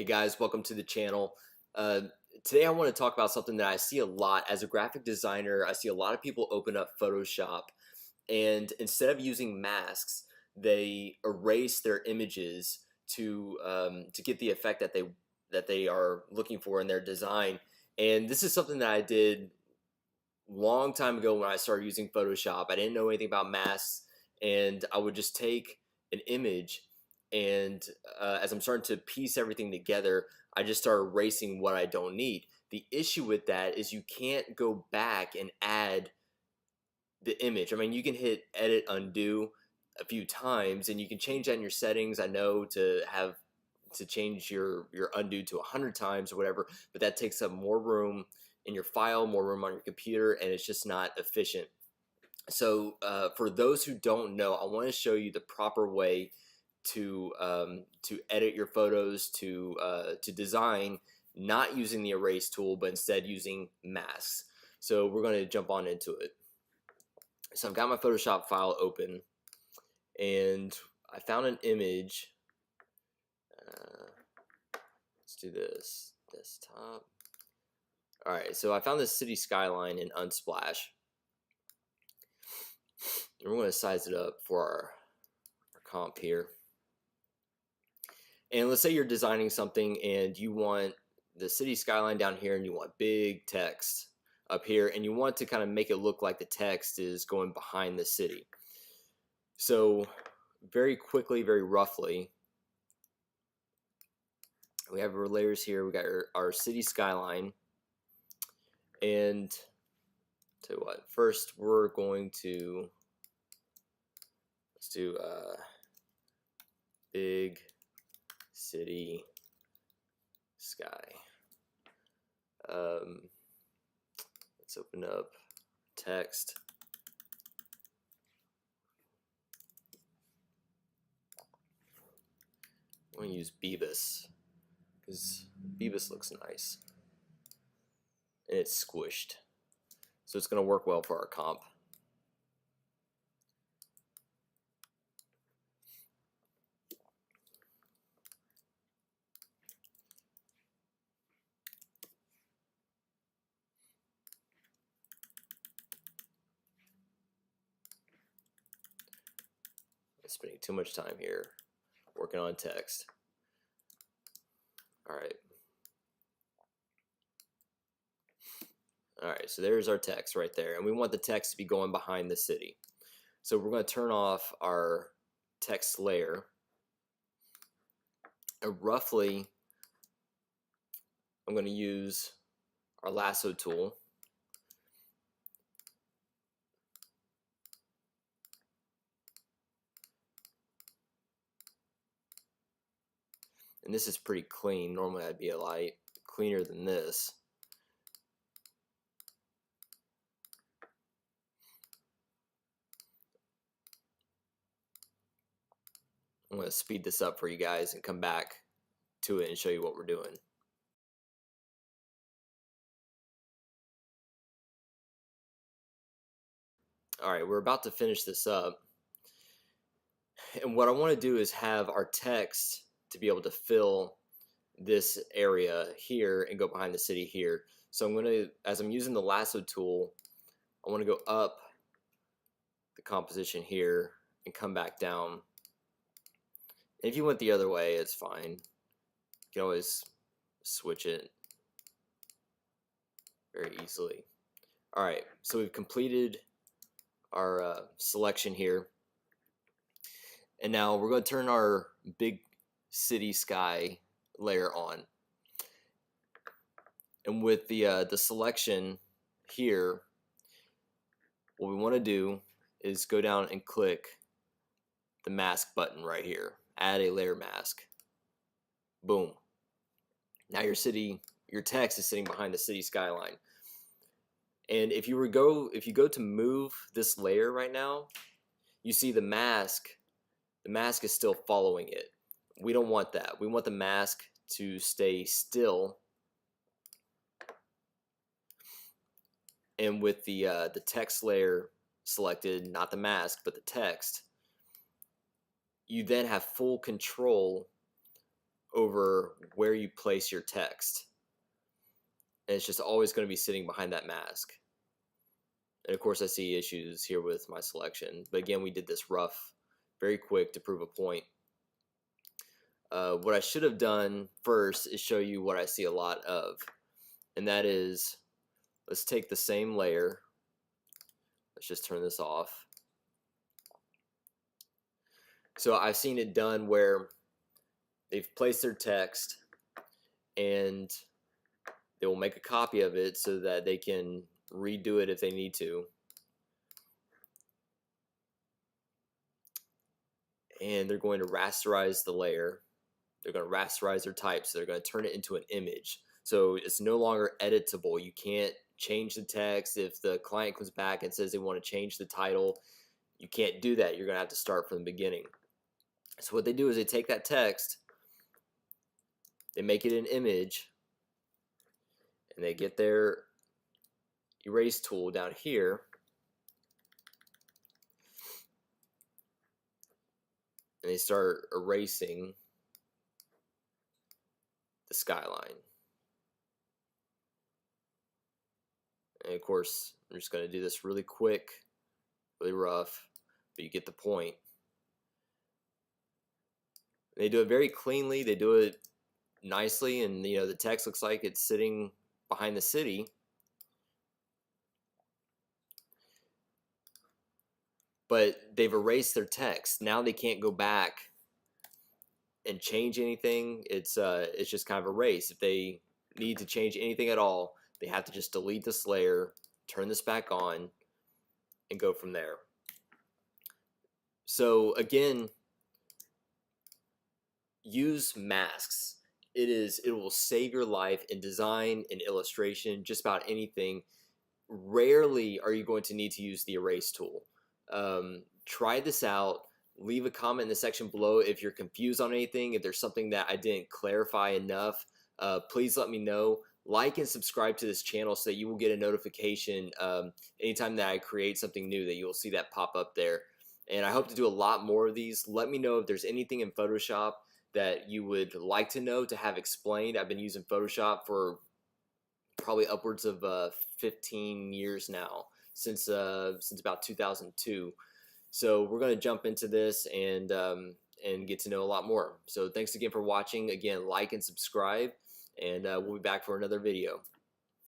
Hey guys, welcome to the channel. Today I want to talk about something that I see a lot as a graphic designer. I see a lot of people open up Photoshop and instead of using masks, they erase their images to get the effect that they are looking for in their design. And this is something that I did long time ago when I started using Photoshop. I didn't know anything about masks, and I would just take an image and as I'm starting to piece everything together, I just start erasing what I don't need. The issue with that is you can't go back and add the image. I mean, you can hit edit undo a few times and you can change that in your settings. I know to change your undo to 100 times or whatever, but that takes up more room in your file, more room on your computer, and it's just not efficient. So for those who don't know, I want to show you the proper way to edit your photos, to design, not using the erase tool, but instead using masks. So we're going to jump on into it. So I've got my Photoshop file open, and I found an image. Let's do this desktop. All right, so I found this city skyline in Unsplash, and we're going to size it up for our comp here. And let's say you're designing something and you want the city skyline down here and you want big text up here, and you want to kind of make it look like the text is going behind the city. So very quickly, very roughly, we have our layers here. We got our city skyline, and tell you what, first we're going to let's do big city sky. Let's open up text. I'm going to use Beavis because Beavis looks nice and it's squished, so it's going to work well for our comp. I'm spending too much time here working on text. Alright, so there's our text right there, and we want the text to be going behind the city. So we're going to turn off our text layer, and roughly I'm going to use our lasso tool, and this is pretty clean. Normally I'd be a lot cleaner than this. I'm going to speed this up for you guys and come back to it and show you what we're doing. Alright, we're about to finish this up, and what I want to do is have our text to be able to fill this area here and go behind the city here. So I'm going to, as I'm using the lasso tool, I want to go up the composition here and come back down. If you went the other way, it's fine. You can always switch it very easily. Alright, so we've completed our selection here, and now we're going to turn our big city sky layer on, and with the selection here, what we want to do is go down and click the mask button right here, add a layer mask. Boom. Now your text is sitting behind the city skyline. And if you go to move this layer right now, you see the mask is still following it. We don't want that. We want the mask to stay still. And with the text layer selected, not the mask, but the text, you then have full control over where you place your text. And it's just always going to be sitting behind that mask. And of course I see issues here with my selection, but again, we did this rough, very quick to prove a point. What I should have done first is show you what I see a lot of, and that is, let's take the same layer, let's just turn this off. So I've seen it done where they've placed their text and they will make a copy of it so that they can redo it if they need to. And they're going to rasterize the layer. They're going to rasterize their type, so they're going to turn it into an image. So it's no longer editable. You can't change the text. If the client comes back and says they want to change the title, you can't do that. You're going to have to start from the beginning. So what they do is they take that text, they make it an image, and they get their erase tool down here, and they start erasing the skyline. And of course, I'm just going to do this really quick, really rough, but you get the point. They do it very cleanly, they do it nicely, and you know, the text looks like it's sitting behind the city. But they've erased their text. Now they can't go back and change anything. It's just kind of erased. If they need to change anything at all, they have to just delete this layer, turn this back on, and go from there. So again, use masks. It will save your life in design, in illustration, just about anything. Rarely are you going to need to use the erase tool. Try this out. Leave a comment in the section below if you're confused on anything, if there's something that I didn't clarify enough. Please let me know. Like and subscribe to this channel so that you will get a notification anytime that I create something new, that you will see that pop up there. And I hope to do a lot more of these. Let me know if there's anything in Photoshop that you would like to know to have explained. I've been using Photoshop for probably upwards of 15 years now, since about 2002. So we're going to jump into this and get to know a lot more. So thanks again for watching. Again, like and subscribe, and we'll be back for another video.